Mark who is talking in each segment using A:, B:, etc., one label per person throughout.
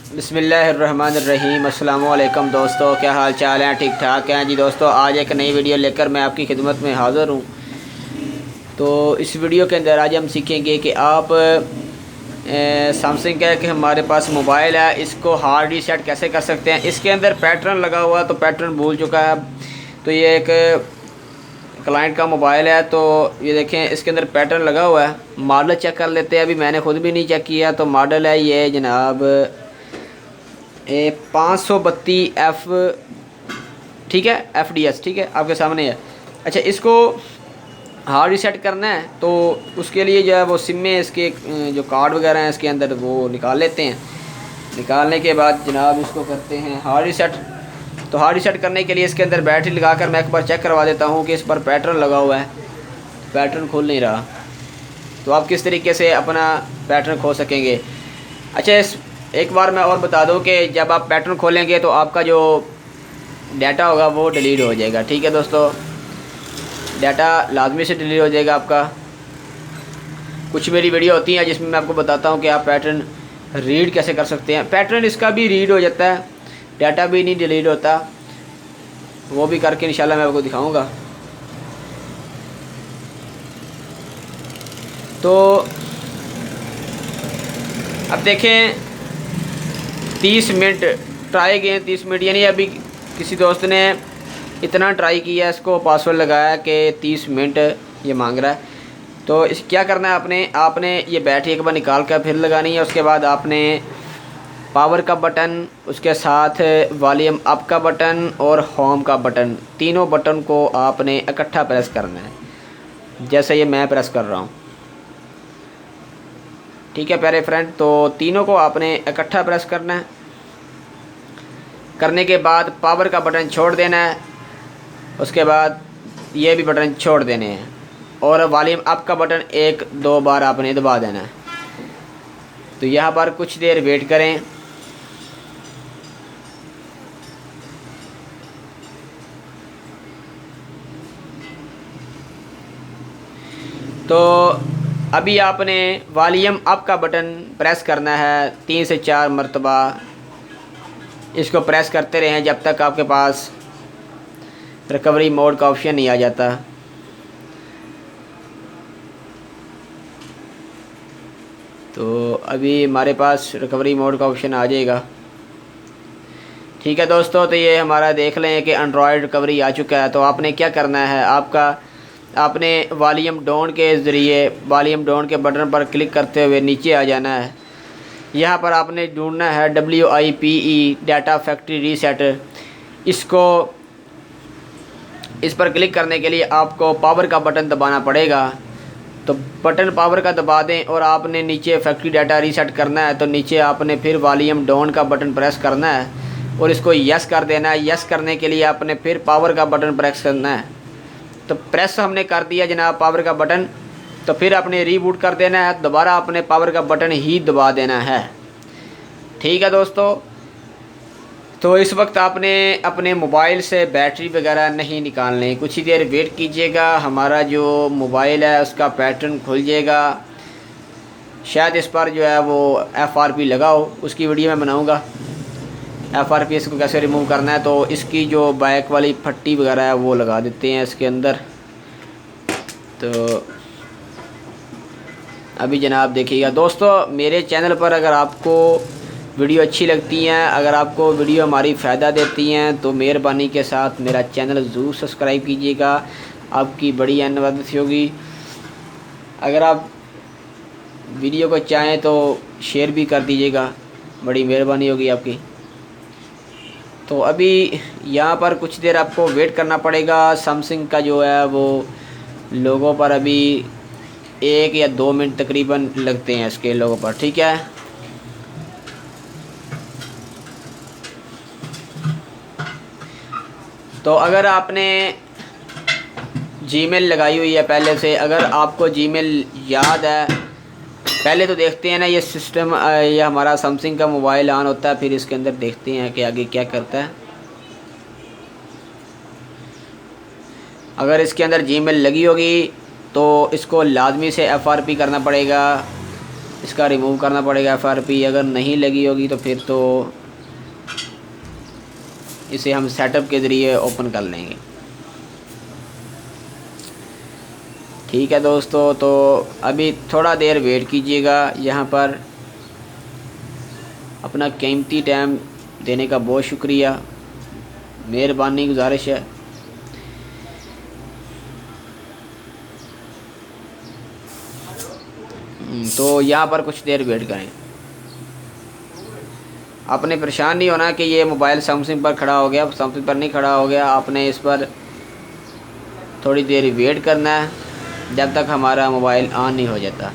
A: बिस्मिल्लाहिर्रहमानिर्रहीम। अस्सलाम वालेकुम दोस्तों, क्या हाल चाल हैं? ठीक ठाक हैं जी दोस्तों। आज एक नई वीडियो लेकर मैं आपकी खिदमत में हाज़िर हूँ। तो इस वीडियो के अंदर आज हम सीखेंगे कि आप सैमसंग का कि हमारे पास मोबाइल है, इसको हार्ड रीसेट कैसे कर सकते हैं। इसके अंदर पैटर्न लगा हुआ, तो पैटर्न भूल चुका है। तो ये एक क्लाइंट का मोबाइल है, तो ये देखें इसके अंदर पैटर्न लगा हुआ है। मॉडल चेक कर लेते हैं। अभी मैंने ख़ुद भी नहीं चेक किया। तो मॉडल है ये जनाब 532F, ठीक है, FDS, ठीक है, आपके सामने है। अच्छा, इसको हार्ड रीसेट करना है तो उसके लिए जो है वो सिम में इसके जो कार्ड वगैरह हैं इसके अंदर वो निकाल लेते हैं। निकालने के बाद जनाब इसको करते हैं हार्ड रीसेट। तो हार्ड रीसेट करने के लिए इसके अंदर बैटरी लगाकर मैं एक बार चेक करवा देता हूँ कि इस पर पैटर्न लगा हुआ है। पैटर्न खुल नहीं रहा, तो आप किस तरीके से अपना पैटर्न खोल सकेंगे। अच्छा, एक बार मैं और बता दूं कि जब आप पैटर्न खोलेंगे तो आपका जो डाटा होगा वो डिलीट हो जाएगा। ठीक है दोस्तों, डाटा लाजमी से डिलीट हो जाएगा आपका। कुछ मेरी वीडियो होती हैं जिसमें मैं आपको बताता हूं कि आप पैटर्न रीड कैसे कर सकते हैं। पैटर्न इसका भी रीड हो जाता है, डाटा भी नहीं डिलीट होता। वो भी करके इंशाल्लाह मैं आपको दिखाऊंगा। तो अब देखें 30 मिनट ट्राई किए। 30 मिनट यानी अभी किसी दोस्त ने इतना ट्राई किया, इसको पासवर्ड लगाया कि 30 मिनट ये मांग रहा है। तो इस क्या करना है, आपने ये बैटरी एक बार निकाल कर फिर लगानी है। उसके बाद आपने पावर का बटन, उसके साथ वॉल्यूम अप का बटन और होम का बटन, तीनों बटन को आपने इकट्ठा प्रेस करना है, जैसे ये मैं प्रेस कर रहा हूँ। ठीक है प्यारे फ्रेंड, तो तीनों को आपने इकट्ठा प्रेस करना है। करने के बाद पावर का बटन छोड़ देना है। उसके बाद ये भी बटन छोड़ देने हैं और वॉल्यूम अप का बटन 1-2 बार आपने दबा देना है। तो यहाँ पर कुछ देर वेट करें। तो अभी आपने वॉल्यूम अप का बटन प्रेस करना है 3 से 4 मरतबा। इसको प्रेस करते रहें जब तक आपके पास रिकवरी मोड का ऑप्शन नहीं आ जाता। तो अभी हमारे पास रिकवरी मोड का ऑप्शन आ जाएगा। ठीक है दोस्तों, तो ये हमारा देख लें कि एंड्रॉयड रिकवरी आ चुका है। तो आपने क्या करना है, आपने वॉल्यूम डाउन के ज़रिए वॉल्यूम डाउन के बटन पर क्लिक करते हुए नीचे आ जाना है। यहाँ पर आपने ढूंढना है WIPE डाटा फैक्ट्री रीसेट। इस पर क्लिक करने के लिए आपको पावर का बटन दबाना पड़ेगा। तो बटन पावर का दबा दें और आपने नीचे फैक्ट्री डाटा रीसेट करना है। तो नीचे आपने फिर वॉल्यूम डाउन का बटन प्रेस करना है और इसको यस कर देना है। यस करने के लिए आपने फिर पावर का बटन प्रेस करना है। तो प्रेस हमने कर दिया जनाब पावर का बटन। तो फिर आपने रीबूट कर देना है, दोबारा आपने पावर का बटन ही दबा देना है। ठीक है दोस्तों, तो इस वक्त आपने अपने मोबाइल से बैटरी वगैरह नहीं निकालनी। कुछ ही देर वेट कीजिएगा, हमारा जो मोबाइल है उसका पैटर्न खुल जाएगा। शायद इस पर जो है वो FRP लगा हो, उसकी वीडियो मैं बनाऊँगा। FRP इसको कैसे रिमूव करना है। तो इसकी जो बैक वाली फट्टी वगैरह है वो लगा देते हैं इसके अंदर। तो अभी जनाब देखिएगा दोस्तों, मेरे चैनल पर अगर आपको वीडियो अच्छी लगती हैं, अगर आपको वीडियो हमारी फ़ायदा देती हैं, तो मेहरबानी के साथ मेरा चैनल ज़रूर सब्सक्राइब कीजिएगा। आपकी बड़ी मदद होगी। अगर आप वीडियो को चाहें तो शेयर भी कर दीजिएगा, बड़ी मेहरबानी होगी आपकी। तो अभी यहाँ पर कुछ देर आपको वेट करना पड़ेगा। सैमसंग का जो है वो लोगों पर अभी 1 या 2 मिनट तकरीबन लगते हैं इसके लोगों पर। ठीक है, तो अगर आपने जीमेल लगाई हुई है पहले से, अगर आपको जीमेल याद है, पहले तो देखते हैं ना ये सिस्टम, ये हमारा सैमसंग का मोबाइल ऑन होता है, फिर इसके अंदर देखते हैं कि आगे क्या करता है। अगर इसके अंदर जीमेल लगी होगी तो इसको लाजमी से FRP करना पड़ेगा। इसका रिमूव करना पड़ेगा FRP। अगर नहीं लगी होगी तो फिर तो इसे हम सेटअप के ज़रिए ओपन कर लेंगे। ठीक है दोस्तों, तो अभी थोड़ा देर वेट कीजिएगा। यहाँ पर अपना कीमती टाइम देने का बहुत शुक्रिया, मेहरबानी गुजारिश है। तो यहाँ पर कुछ देर वेट करें। आपने परेशान नहीं होना कि ये मोबाइल समथिंग पर खड़ा हो गया, समथिंग पर नहीं खड़ा हो गया। आपने इस पर थोड़ी देर वेट करना है जब तक हमारा मोबाइल ऑन नहीं हो जाता।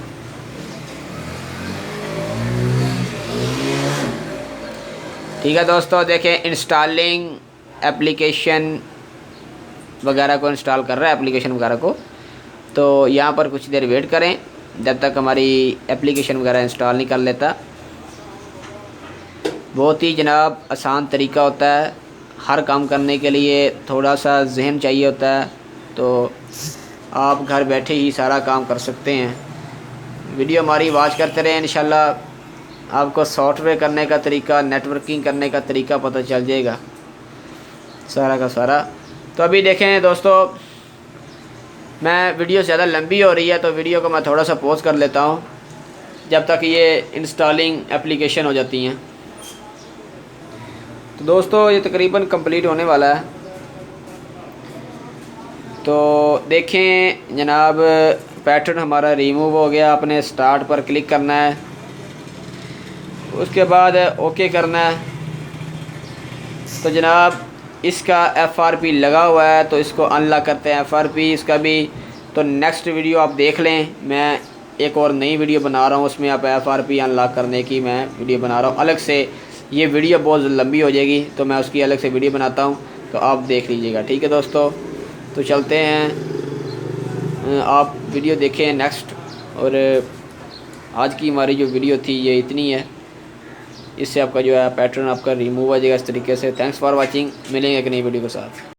A: ठीक है दोस्तों, देखें इंस्टॉलिंग एप्लीकेशन वगैरह को इंस्टॉल कर रहा है, एप्लीकेशन वगैरह को। तो यहाँ पर कुछ देर वेट करें जब तक हमारी एप्लीकेशन वगैरह इंस्टॉल नहीं कर लेता। बहुत ही जनाब आसान तरीका होता है, हर काम करने के लिए थोड़ा सा जहन चाहिए होता है, तो आप घर बैठे ही सारा काम कर सकते हैं। वीडियो हमारी वॉच करते रहें, इंशाल्लाह आपको सॉफ्टवेयर करने का तरीका, नेटवर्किंग करने का तरीका पता चल जाएगा सारा का सारा। तो अभी देखें दोस्तों, मैं वीडियो ज़्यादा लंबी हो रही है तो वीडियो को मैं थोड़ा सा पॉज कर लेता हूँ जब तक ये इंस्टॉलिंग एप्लीकेशन हो जाती हैं। तो दोस्तों ये तकरीबन कंप्लीट होने वाला है। तो देखें जनाब, पैटर्न हमारा रिमूव हो गया। अपने स्टार्ट पर क्लिक करना है, उसके बाद ओके करना है। तो जनाब इसका FRP लगा हुआ है, तो इसको अनलॉक करते हैं FRP इसका भी। तो नेक्स्ट वीडियो आप देख लें, मैं एक और नई वीडियो बना रहा हूँ, उसमें आप FRP अनलॉक करने की मैं वीडियो बना रहा हूँ अलग से। ये वीडियो बहुत लंबी हो जाएगी तो मैं उसकी अलग से वीडियो बनाता हूँ, तो आप देख लीजिएगा। ठीक है दोस्तों, तो चलते हैं, आप वीडियो देखें नेक्स्ट। और आज की हमारी जो वीडियो थी ये इतनी है, इससे आपका जो है पैटर्न आपका रिमूव हो जाएगा इस तरीके से। थैंक्स फॉर वाचिंग, मिलेंगे एक नई वीडियो के साथ।